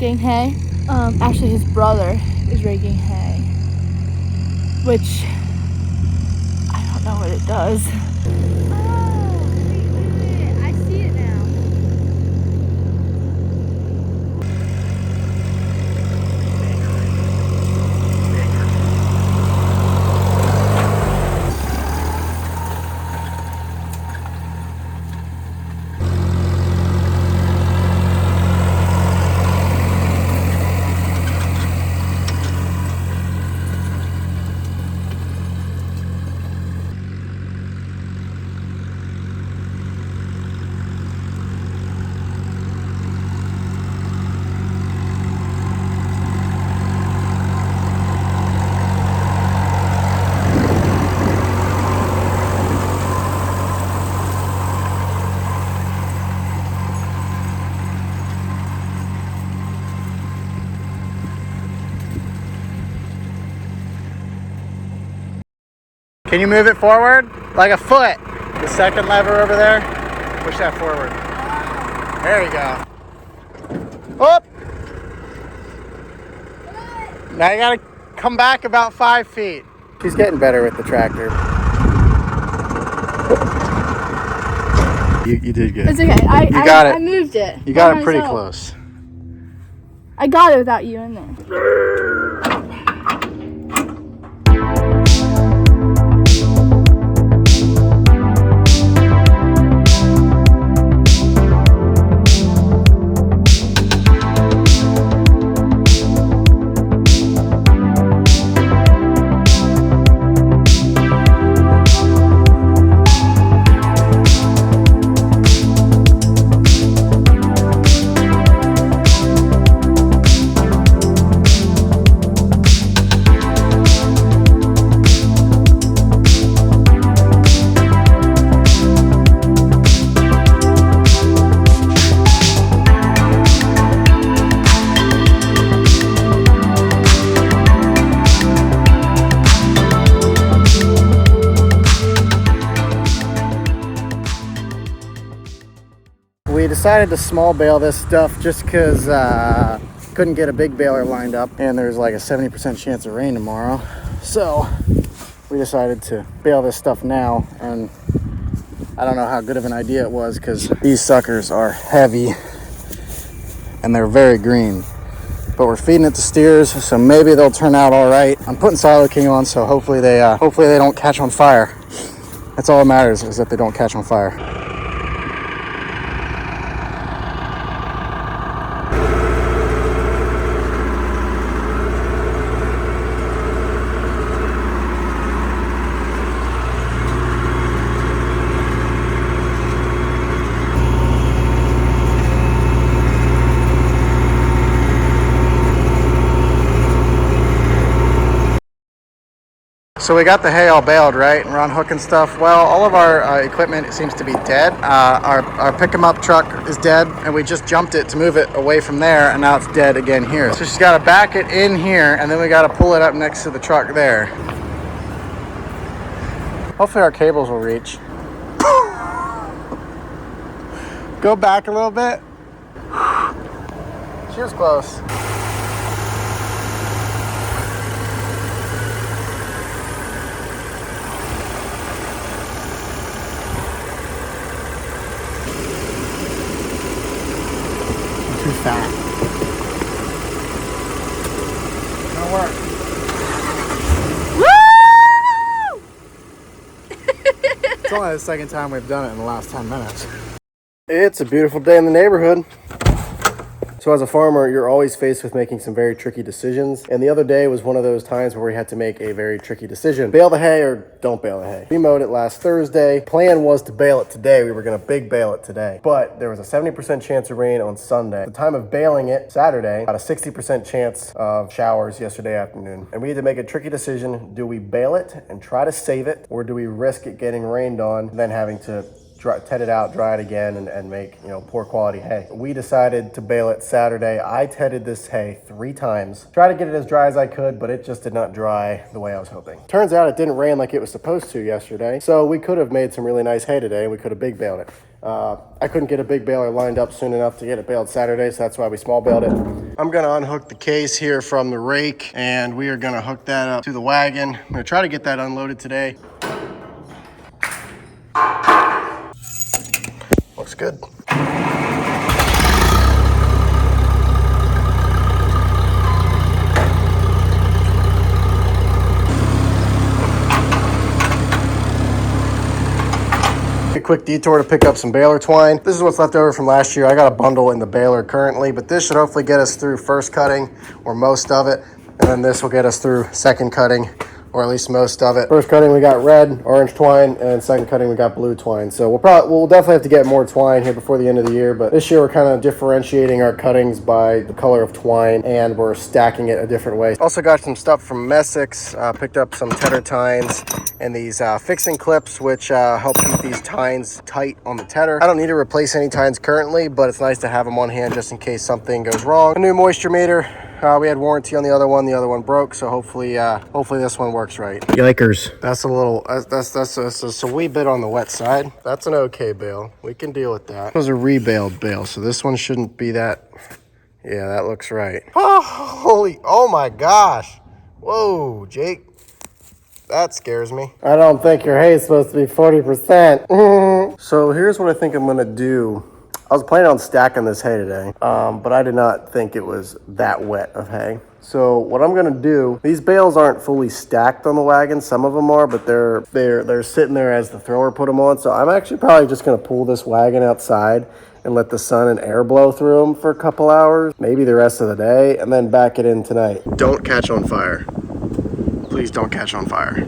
raking hay. Actually, his brother is raking hay, which I don't know what it does. Can you move it forward? Like a foot. The second lever over there. Push that forward. There you go. Oh! Now you gotta come back about 5 feet. She's getting better with the tractor. You did good. It's okay. I got it. I moved it. You got it pretty close. I got it without you in there. We decided to small bale this stuff just because couldn't get a big baler lined up, and there's like a 70% chance of rain tomorrow. So we decided to bale this stuff now, and I don't know how good of an idea it was because these suckers are heavy and they're very green. But we're feeding it to steers, so maybe they'll turn out all right. I'm putting Silo King on, so hopefully they don't catch on fire. That's all that matters, is that they don't catch on fire. So we got the hay all baled, right? And we're unhooking stuff. Well, all of our equipment seems to be dead. Our pick 'em up truck is dead, and we just jumped it to move it away from there, and now it's dead again here. So she's got to back it in here, and then we got to pull it up next to the truck there. Hopefully our cables will reach. Go back a little bit. She was close. Too fat. Don't work. Woo! It's only the second time we've done it in the last 10 minutes. It's a beautiful day in the neighborhood. So as a farmer, you're always faced with making some very tricky decisions. And the other day was one of those times where we had to make a very tricky decision. Bale the hay or don't bale the hay. We mowed it last Thursday. Plan was to bale it today. We were gonna big bale it today. But there was a 70% chance of rain on Sunday. At the time of baling it Saturday, about a 60% chance of showers yesterday afternoon. And we had to make a tricky decision. Do we bale it and try to save it? Or do we risk it getting rained on, then having to ted it out, dry it again, and make, you know, poor quality hay? We decided to bale it Saturday. I tedded this hay 3 times. Tried to get it as dry as I could, but it just did not dry the way I was hoping. Turns out it didn't rain like it was supposed to yesterday, so we could have made some really nice hay today. We could have big baled it. I couldn't get a big baler lined up soon enough to get it baled Saturday, so that's why we small baled it. I'm gonna unhook the case here from the rake, and we are gonna hook that up to the wagon. I'm gonna try to get that unloaded today. Looks good. A quick detour to pick up some baler twine. This is what's left over from last year. I got a bundle in the baler currently, but this should hopefully get us through first cutting or most of it. And then this will get us through second cutting, or at least most of it. First cutting we got red, orange twine, and second cutting we got blue twine. So we'll definitely have to get more twine here before the end of the year, but this year we're kind of differentiating our cuttings by the color of twine, and we're stacking it a different way. Also got some stuff from Messick's, picked up some tedder tines and these fixing clips, which help keep these tines tight on the tedder. I don't need to replace any tines currently, but it's nice to have them on hand just in case something goes wrong. A new moisture meter. We had warranty on the other one broke, so hopefully this one works right. Yikers. That's a little, that's a wee bit on the wet side. That's an okay bale. We can deal with that. It was a rebaled bale, so this one shouldn't be that. Yeah, that looks right. Oh my gosh. Whoa, Jake. That scares me. I don't think your hay is supposed to be 40%. So here's what I think I'm gonna do. I was planning on stacking this hay today, but I did not think it was that wet of hay. So what I'm gonna do, these bales aren't fully stacked on the wagon. Some of them are, but they're sitting there as the thrower put them on. So I'm actually probably just gonna pull this wagon outside and let the sun and air blow through them for a couple hours, maybe the rest of the day, and then back it in tonight. Don't catch on fire. Please don't catch on fire.